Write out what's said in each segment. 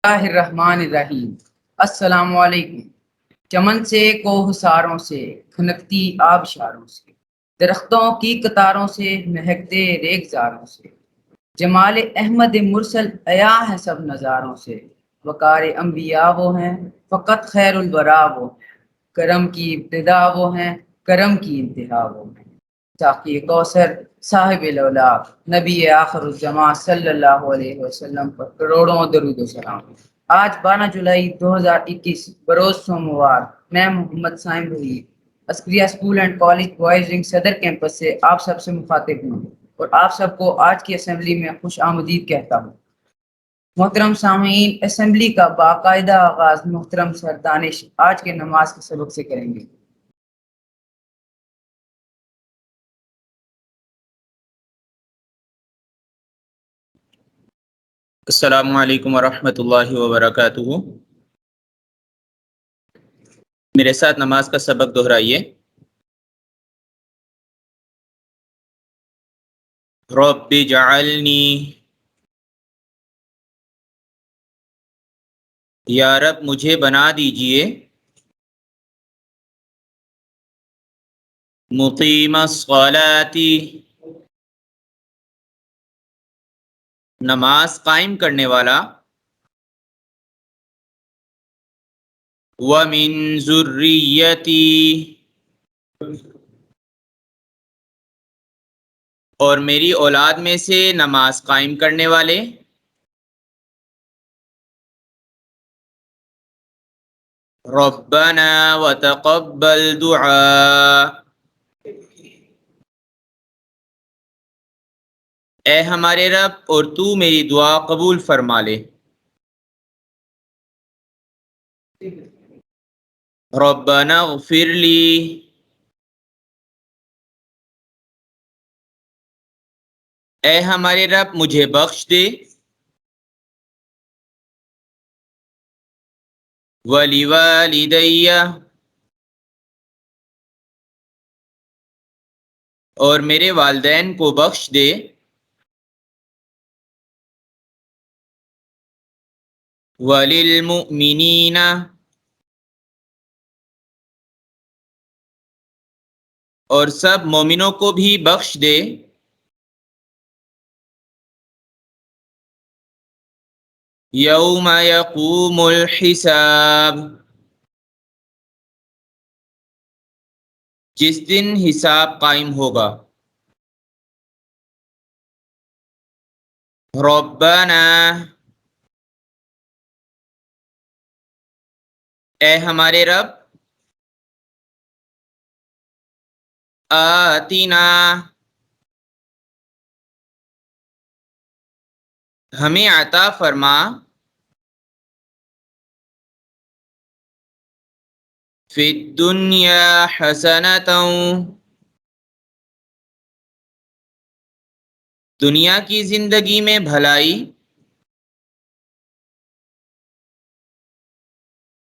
اللہ الرحمن الرحیم۔ السلام علیکم۔ چمن سے کوہساروں سے کھنکتی آبشاروں سے، درختوں کی قطاروں سے مہکتے ریگزاروں سے، جمال احمد مرسل عیا ہے سب نظاروں سے، وقار انبیاء وہ ہیں فقط خیر الورا وہ ہیں، کرم کی ابتدا وہ ہیں کرم کی انتہا وہ ہیں، ساقی کوثر صاحب الاولاق نبی آخر الزمان صلی اللہ علیہ وسلم پر کروڑوں درود و سلام۔ آج 12 جولائی 2021 بروز سوموار، میں محمد سائم بھائی Askaria school and college boys wing Saddar campus سے آپ سب سے مخاطب ہوں اور آپ سب کو آج کی اسمبلی میں خوش آمدید کہتا ہوں۔ محترم سامعین، اسمبلی کا باقاعدہ آغاز محترم سر دانش آج کے نماز کے سبق سے کریں گے۔ السلام علیکم ورحمۃ اللہ وبرکاتہ۔ میرے ساتھ نماز کا سبق دہرائیے۔ رب جعلنی، یا رب مجھے بنا دیجئے، مقیم الصلاۃ، نماز قائم کرنے والا، ومن ذریتی، اور میری اولاد میں سے نماز قائم کرنے والے، ربنا وتقبل دعاء، اے ہمارے رب اور تو میری دعا قبول فرما لے۔ ربنا اغفر لی، اے ہمارے رب مجھے بخش دے، وَلِوَالِدَيَّ، اور میرے والدین کو بخش دے، وَلِلْمُؤْمِنِينَ، اور سب مومنوں کو بھی بخش دے، یوم یقوم الحساب، جس دن حساب قائم ہوگا۔ ربنا، اے ہمارے رب، آتنا، ہمیں عطا فرما، فی الدنیا حسنۃ، دنیا کی زندگی میں بھلائی،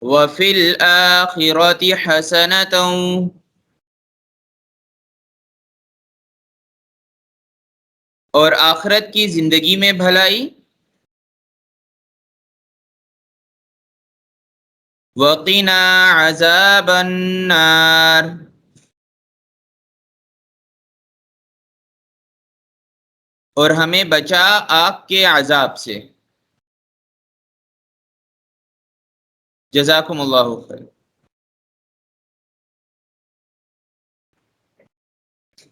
وفی الآخرۃ حسنۃ، اور آخرت کی زندگی میں بھلائی، وقنا عذاب النار، اور ہمیں بچا آگ کے عذاب سے۔ جزاکم اللہ خیر۔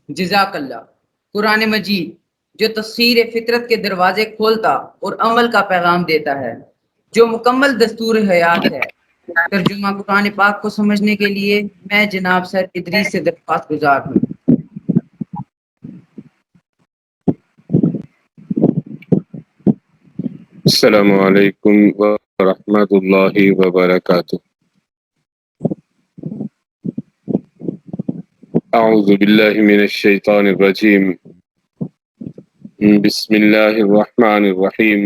جزاک اللہ۔ قرآن مجید جو تفسیر فطرت کے دروازے کھولتا اور عمل کا پیغام دیتا ہے، جو مکمل دستور حیات ہے، ترجمہ قرآن پاک کو سمجھنے کے لیے میں جناب سر ادریس سے درخواست گزار ہوں۔ السلام علیکم ورحمۃ اللہ وبرکاتہ۔ اعوذ باللہ من الشیطان الرجیم، بسم اللہ الرحمن الرحیم۔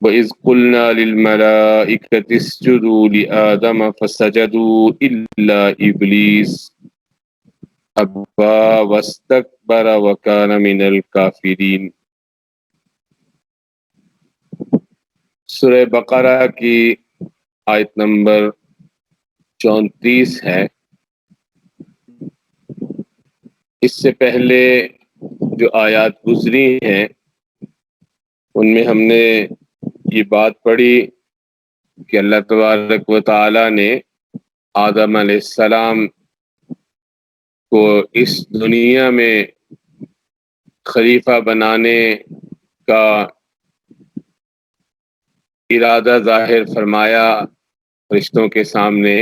وَإِذْ قُلْنَا لِلْمَلَائِكَةِ اسْجُدُوا لِآدَمَ فَسَجَدُوا إِلَّا إِبْلِيسَ أَبَى وَاسْتَكْبَرَ وَكَانَ مِنَ الْكَافِرِينَ۔ سورہ بقرہ کی آیت نمبر 34 ہے۔ اس سے پہلے جو آیات گزری ہیں ان میں ہم نے یہ بات پڑھی کہ اللہ تبارک و تعالی نے آدم علیہ السلام کو اس دنیا میں خلیفہ بنانے کا ارادہ ظاہر فرمایا فرشتوں کے سامنے،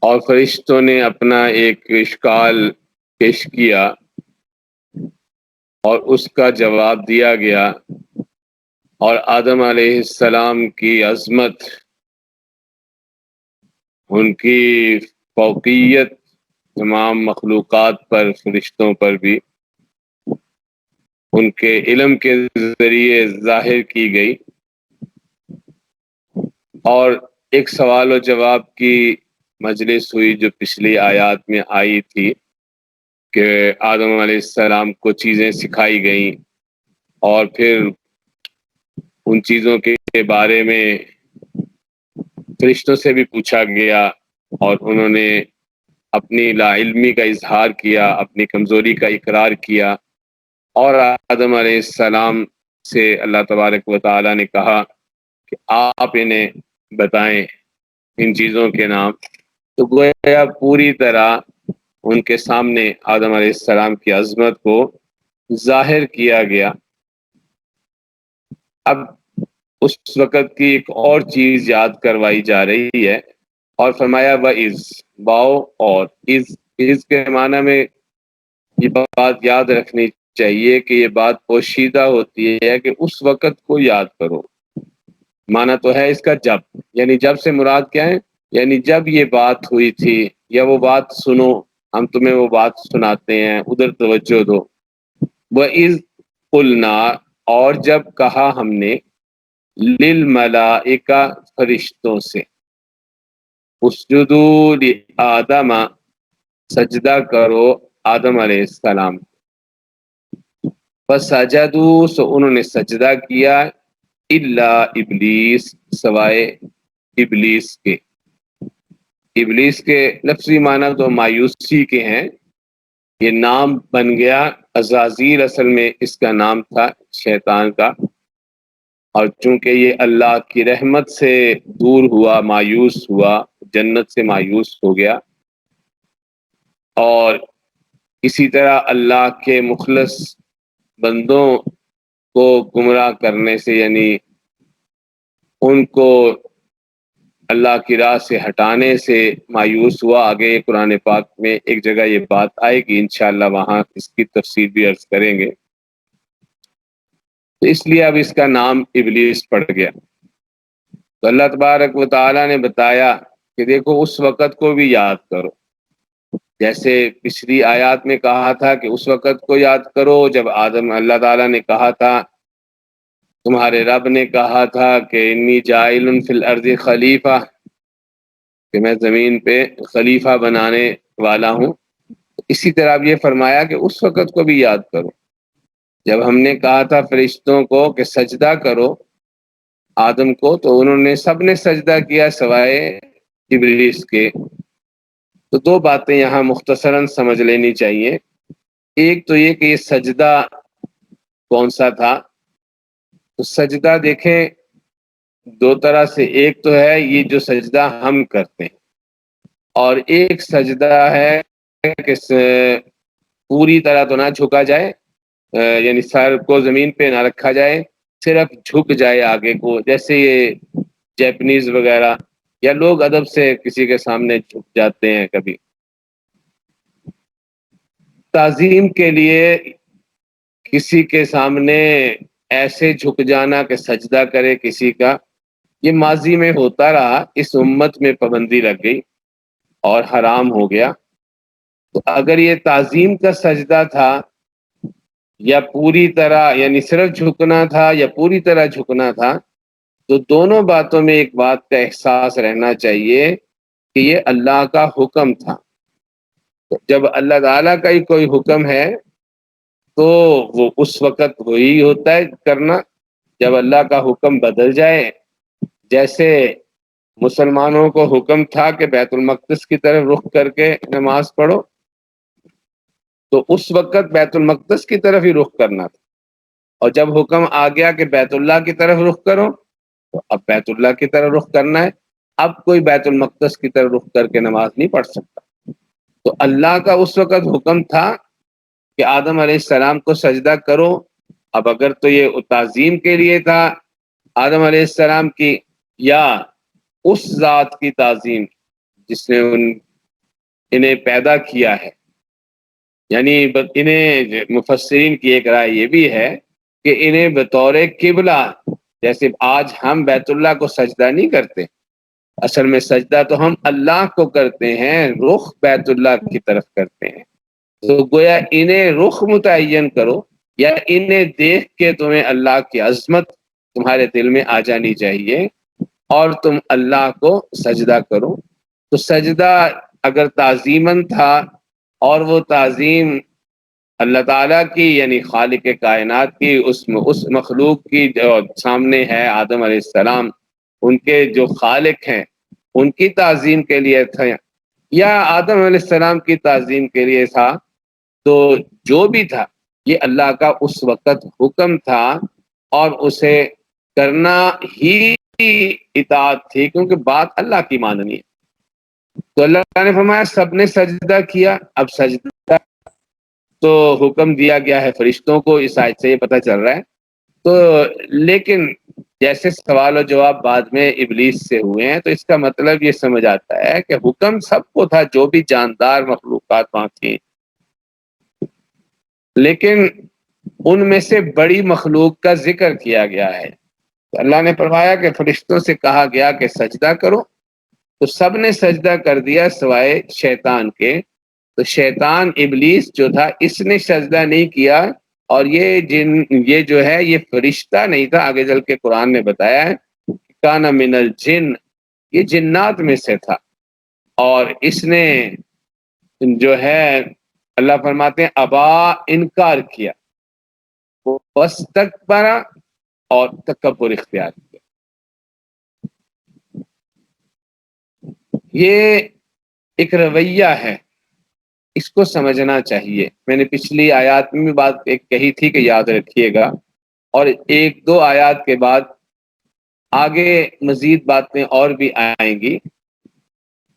اور فرشتوں نے اپنا ایک اشکال پیش کیا اور اس کا جواب دیا گیا، اور آدم علیہ السلام کی عظمت، ان کی فوقیت تمام مخلوقات پر، فرشتوں پر بھی ان کے علم کے ذریعے ظاہر کی گئی، اور ایک سوال و جواب کی مجلس ہوئی جو پچھلی آیات میں آئی تھی کہ آدم علیہ السلام کو چیزیں سکھائی گئیں، اور پھر ان چیزوں کے بارے میں فرشتوں سے بھی پوچھا گیا، اور انہوں نے اپنی لا علمی کا اظہار کیا، اپنی کمزوری کا اقرار کیا، اور آدم علیہ السلام سے اللہ تبارک و تعالی نے کہا کہ آپ انہیں بتائیں ان چیزوں کے نام۔ تو گویا پوری طرح ان کے سامنے آدم علیہ السلام کی عظمت کو ظاہر کیا گیا۔ اب اس وقت کی ایک اور چیز یاد کروائی جا رہی ہے، اور فرمایا وَإِذْ، باؤ اور از کے معنی میں یہ بات یاد رکھنی چاہیے کہ یہ بات پوشیدہ ہوتی ہے کہ اس وقت کو یاد کرو۔ معنی تو ہے اس کا جب، یعنی جب سے مراد کیا ہے، یعنی جب یہ بات ہوئی تھی، یا وہ بات سنو، ہم تمہیں وہ بات سناتے ہیں، ادھر توجہ دو۔ وَإِذْ قُلْنَا، اور جب کہا ہم نے، لِلْمَلَائِکَةِ، فرشتوں سے، اسجدوا لآدم، سجدہ کرو آدم علیہ السلام۔ فسجدوا، سو انہوں نے سجدہ کیا، الا ابلیس، سوائے ابلیس کے۔ ابلیس کے لفظی معنی تو مایوسی کے ہیں، یہ نام بن گیا، عزازیل اصل میں اس کا نام تھا شیطان کا، اور چونکہ یہ اللہ کی رحمت سے دور ہوا، مایوس ہوا، جنت سے مایوس ہو گیا، اور اسی طرح اللہ کے مخلص بندوں کو گمراہ کرنے سے، یعنی ان کو اللہ کی راہ سے ہٹانے سے مایوس ہوا۔ آگے قرآن پاک میں ایک جگہ یہ بات آئے گی، انشاءاللہ وہاں اس کی تفصیل بھی عرض کریں گے۔ تو اس لیے اب اس کا نام ابلیس پڑ گیا۔ تو اللہ تبارک و تعالیٰ نے بتایا کہ دیکھو اس وقت کو بھی یاد کرو، جیسے پچھلی آیات میں کہا تھا کہ اس وقت کو یاد کرو جب اللہ تعالیٰ نے کہا تھا، تمہارے رب نے کہا تھا کہ انی جاعل فی الارض خلیفہ، کہ میں زمین پہ خلیفہ بنانے والا ہوں۔ اسی طرح اب یہ فرمایا کہ اس وقت کو بھی یاد کرو جب ہم نے کہا تھا فرشتوں کو کہ سجدہ کرو آدم کو، تو انہوں نے سب نے سجدہ کیا سوائے ابلیس کے۔ تو دو باتیں یہاں مختصراً سمجھ لینی چاہیے۔ ایک تو یہ کہ یہ سجدہ کون سا تھا، تو سجدہ دیکھیں دو طرح سے، ایک تو ہے یہ جو سجدہ ہم کرتے ہیں، اور ایک سجدہ ہے کہ پوری طرح تو نہ جھکا جائے، یعنی سر کو زمین پہ نہ رکھا جائے، صرف جھک جائے آگے کو، جیسے یہ جیپنیز وغیرہ یا لوگ ادب سے کسی کے سامنے جھک جاتے ہیں کبھی تعظیم کے لیے، کسی کے سامنے ایسے جھک جانا کہ سجدہ کرے کسی کا، یہ ماضی میں ہوتا رہا، اس امت میں پابندی لگ گئی اور حرام ہو گیا۔ تو اگر یہ تعظیم کا سجدہ تھا یا پوری طرح یعنی صرف جھکنا تھا یا پوری طرح جھکنا تھا، تو دونوں باتوں میں ایک بات کا احساس رہنا چاہیے کہ یہ اللہ کا حکم تھا۔ جب اللہ تعالیٰ کا ہی کوئی حکم ہے تو وہ اس وقت وہی ہوتا ہے کرنا جب اللہ کا حکم بدل جائے. جیسے مسلمانوں کو حکم تھا کہ بیت المقدس کی طرف رخ کر کے نماز پڑھو، تو اس وقت بیت المقدس کی طرف ہی رخ کرنا تھا. اور جب حکم آ گیا کہ بیت اللہ کی طرف رخ کرو، تو اب بیت اللہ کی طرف رخ کرنا ہے. اب کوئی بیت المقدس کی طرف رخ کر کے نماز نہیں پڑھ سکتا. تو اللہ کا اس وقت حکم تھا کہ آدم علیہ السلام کو سجدہ کرو. اب اگر تو یہ تعظیم کے لیے تھا آدم علیہ السلام کی، یا اس ذات کی تعظیم جس نے انہیں پیدا کیا ہے. یعنی انہیں مفسرین کی ایک رائے یہ بھی ہے کہ انہیں بطور قبلہ، جیسے آج ہم بیت اللہ کو سجدہ نہیں کرتے، اصل میں سجدہ تو ہم اللہ کو کرتے ہیں، رخ بیت اللہ کی طرف کرتے ہیں. تو گویا انہیں رخ متعین کرو، یا انہیں دیکھ کے تمہیں اللہ کی عظمت تمہارے دل میں آ جانی چاہیے اور تم اللہ کو سجدہ کرو. تو سجدہ اگر تعظیماً تھا اور وہ تعظیم اللہ تعالیٰ کی یعنی خالق کائنات کی اس مخلوق کی جو سامنے ہے آدم علیہ السلام، ان کے جو خالق ہیں ان کی تعظیم کے لیے تھا یا آدم علیہ السلام کی تعظیم کے لیے تھا، تو جو بھی تھا یہ اللہ کا اس وقت حکم تھا اور اسے کرنا ہی اطاعت تھی، کیونکہ بات اللہ کی ماننی ہے. تو اللہ نے فرمایا سب نے سجدہ کیا. اب سجدہ تو حکم دیا گیا ہے فرشتوں کو، اس آیت سے یہ پتہ چل رہا ہے. تو لیکن جیسے سوال و جواب بعد میں ابلیس سے ہوئے ہیں، تو اس کا مطلب یہ سمجھ آتا ہے کہ حکم سب کو تھا جو بھی جاندار مخلوقات وہاں تھیں، لیکن ان میں سے بڑی مخلوق کا ذکر کیا گیا ہے. تو اللہ نے فرمایا کہ فرشتوں سے کہا گیا کہ سجدہ کرو، تو سب نے سجدہ کر دیا سوائے شیطان کے. تو شیطان ابلیس جو تھا اس نے سجدہ نہیں کیا، اور یہ جو ہے یہ فرشتہ نہیں تھا. آگے چل کے قرآن نے بتایا ہے کان من الجن، یہ جنات میں سے تھا. اور اس نے جو ہے اللہ فرماتے ہیں ابا، انکار کیا، واستکبر، اور تکبر اختیار کیا. یہ ایک رویہ ہے، اس کو سمجھنا چاہیے. میں نے پچھلی آیات میں بھی بات ایک کہی تھی کہ یاد رکھیے گا، اور ایک دو آیات کے بعد آگے مزید باتیں اور بھی آئیں گی.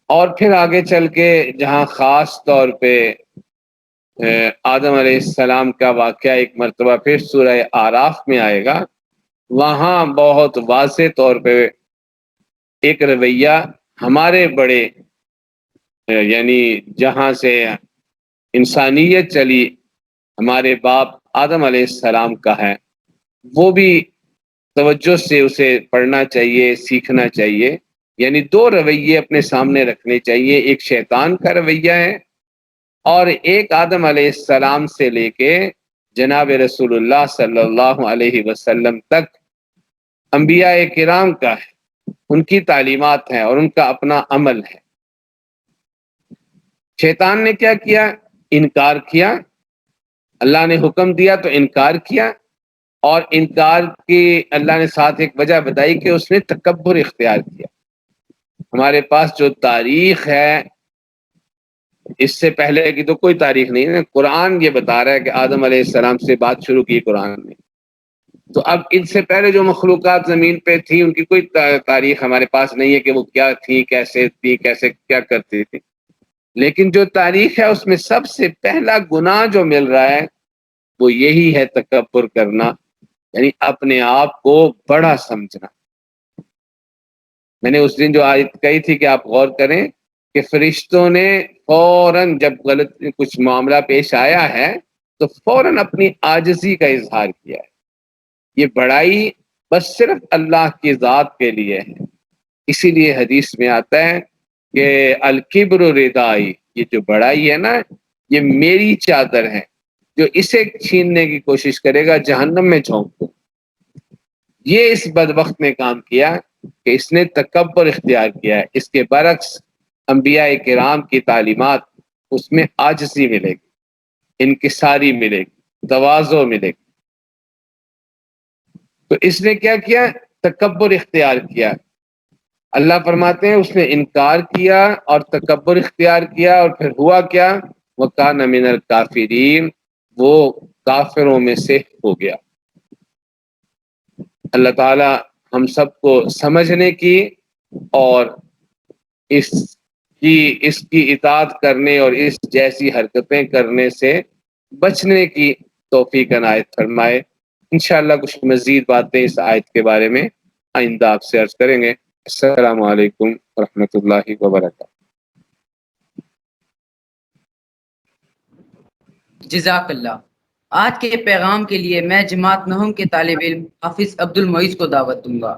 اور پھر آگے چل کے جہاں خاص طور پہ آدم علیہ السلام کا واقعہ ایک مرتبہ پھر سورہ اعراف میں آئے گا، وہاں بہت واضح طور پہ ایک رویہ ہمارے بڑے یعنی جہاں سے انسانیت چلی ہمارے باپ آدم علیہ السلام کا ہے، وہ بھی توجہ سے اسے پڑھنا چاہیے، سیکھنا چاہیے. یعنی دو رویے اپنے سامنے رکھنے چاہیے، ایک شیطان کا رویہ ہے اور ایک آدم علیہ السلام سے لے کے جناب رسول اللہ صلی اللہ علیہ وسلم تک انبیاء کرام کا ہے، ان کی تعلیمات ہیں اور ان کا اپنا عمل ہے. شیطان نے کیا کیا؟ انکار کیا. اللہ نے حکم دیا تو انکار کیا، اور انکار کی اللہ نے ساتھ ایک وجہ بتائی کہ اس نے تکبر اختیار کیا. ہمارے پاس جو تاریخ ہے اس سے پہلے کی تو کوئی تاریخ نہیں ہے. قرآن یہ بتا رہا ہے کہ آدم علیہ السلام سے بات شروع کی قرآن نے. تو اب ان سے پہلے جو مخلوقات زمین پہ تھی ان کی کوئی تاریخ ہمارے پاس نہیں ہے کہ وہ کیا تھی، کیسے تھی، کیسے کیا کرتی تھی. لیکن جو تاریخ ہے اس میں سب سے پہلا گناہ جو مل رہا ہے وہ یہی ہے تکبر کرنا، یعنی اپنے آپ کو بڑا سمجھنا. میں نے اس دن جو آیت کہی تھی کہ آپ غور کریں کہ فرشتوں نے فوراً جب غلط کچھ معاملہ پیش آیا ہے تو فوراً اپنی عاجزی کا اظہار کیا ہے. یہ بڑائی بس صرف اللہ کی ذات کے لیے ہے. اسی لیے حدیث میں آتا ہے کہ الکبر ردائی، یہ جو بڑائی ہے نا یہ میری چادر ہے، جو اسے چھیننے کی کوشش کرے گا جہنم میں جھونک دو. یہ اس بدبخت نے کام کیا کہ اس نے تکبر اختیار کیا ہے. اس کے برعکس انبیاء کرام کی تعلیمات اس میں عاجزی ملے گی، انکساری ملے گی. تواضع ملے گی۔ تو اس نے کیا کیا؟ تکبر اختیار کیا۔ اللہ فرماتے ہیں اس نے انکار کیا اور تکبر اختیار کیا، اور پھر ہوا کیا؟ وَكَانَ مِنَ الْكَافِرِينَ، وہ کافروں میں سے ہو گیا۔ اللہ تعالی ہم سب کو سمجھنے کی اور اس کی اطاعت کرنے اور اس جیسی حرکتیں کرنے سے بچنے کی توفیق عنایت فرمائے۔ انشاءاللہ کچھ مزید باتیں اس آیت کے بارے میں آئندہ آپ سے عرض کریں گے۔ السلام علیکم ورحمۃ اللہ وبرکاتہ۔ جزاک اللہ۔ آج کے پیغام کے لیے میں جماعت نہم کے طالب علم حافظ عبد المعیز کو دعوت دوں گا۔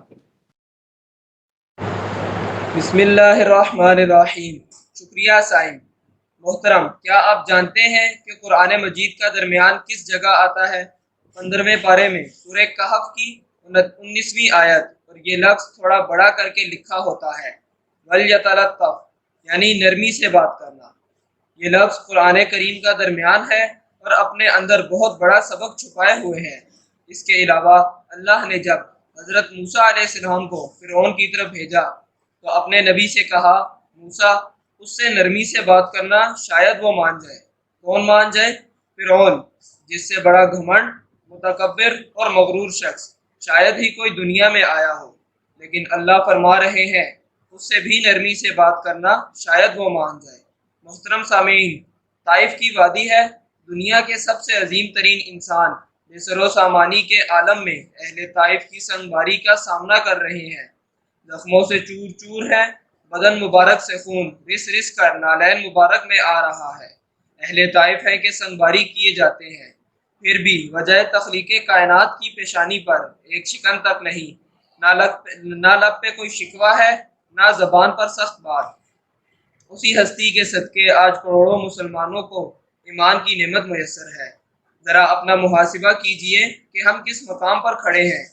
بسم اللہ الرحمن الرحیم۔ شکریہ سائن محترم، کیا آپ جانتے ہیں کہ قرآن مجید کا درمیان کس جگہ آتا ہے؟ 15ویں پارے میں سورہ کہف کی 19ویں آیت، اور یہ لفظ تھوڑا بڑا کر کے لکھا ہوتا ہے، وَلْيَتَلَطَّفْ، یعنی نرمی سے بات کرنا۔ یہ لفظ قرآن کریم کا درمیان ہے اور اپنے اندر بہت بڑا سبق چھپائے ہوئے ہیں۔ اس کے علاوہ اللہ نے جب حضرت موسیٰ علیہ السلام کو فرعون کی طرف بھیجا تو اپنے نبی سے کہا، موسیٰ اس سے نرمی سے بات کرنا، شاید وہ مان جائے۔ کون مان جائے؟ فرعون، جس سے بڑا گھمنڈ، متکبر اور مغرور شخص شاید ہی کوئی دنیا میں آیا ہو۔ لیکن اللہ فرما رہے ہیں اس سے بھی نرمی سے بات کرنا، شاید وہ مان جائے۔ محترم سامعین، طائف کی وادی ہے، دنیا کے سب سے عظیم ترین انسان بے سر و سامانی کے عالم میں اہل طائف کی سنگ باری کا سامنا کر رہے ہیں۔ زخموں سے چور چور ہے، بدن مبارک سے خون رس رس کر نالین مبارک میں آ رہا ہے۔ اہل طائف ہیں کہ سنگ باری کیے جاتے ہیں، پھر بھی وجہ تخلیق کائنات کی پیشانی پر ایک شکن تک نہیں، نہ لب پہ کوئی شکوہ ہے، نہ زبان پر سخت بات۔ اسی ہستی کے صدقے آج کروڑوں مسلمانوں کو ایمان کی نعمت میسر ہے۔ ذرا اپنا محاسبہ کیجئے کہ ہم کس مقام پر کھڑے ہیں،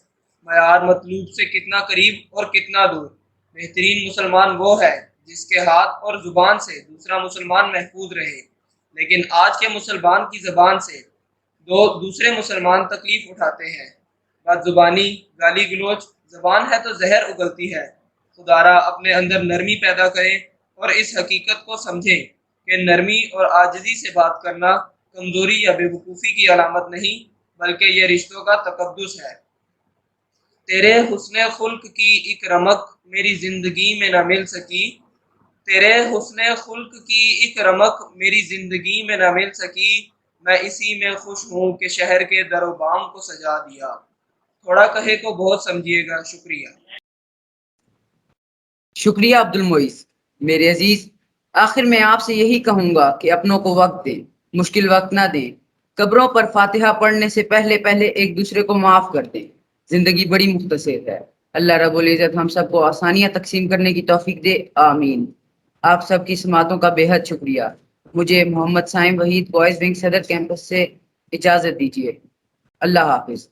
معیار مطلوب سے کتنا قریب اور کتنا دور۔ بہترین مسلمان وہ ہے جس کے ہاتھ اور زبان سے دوسرا مسلمان محفوظ رہے، لیکن آج کے مسلمان کی زبان سے دوسرے مسلمان تکلیف اٹھاتے ہیں۔ بد زبانی، گالی گلوچ، زبان ہے تو زہر اگلتی ہے۔ خدارا اپنے اندر نرمی پیدا کریں اور اس حقیقت کو سمجھیں کہ نرمی اور عاجزی سے بات کرنا کمزوری یا بے وقوفی کی علامت نہیں، بلکہ یہ رشتوں کا تقدس ہے۔ تیرے حسن خلق کی ایک رمق میری زندگی میں نہ مل سکی، تیرے حسن خلق کی ایک رمق میری زندگی میں نہ مل سکی، میں اسی میں خوش ہوں کہ شہر کے در و بام کو سجا دیا۔ تھوڑا کہے کو بہت سمجھیے گا۔ شکریہ۔ شکریہ عبد المعیز۔ میرے عزیز، آخر میں آپ سے یہی کہوں گا کہ اپنوں کو وقت دیں، مشکل وقت نہ دیں۔ قبروں پر فاتحہ پڑھنے سے پہلے ایک دوسرے کو معاف کر دیں۔ زندگی بڑی مختصر ہے۔ اللہ رب العزت ہم سب کو آسانیاں تقسیم کرنے کی توفیق دے، آمین۔ آپ سب کی سماعتوں کا بے حد شکریہ۔ مجھے محمد سائم Waheed boys wing Saddar campus سے اجازت دیجیے۔ اللہ حافظ۔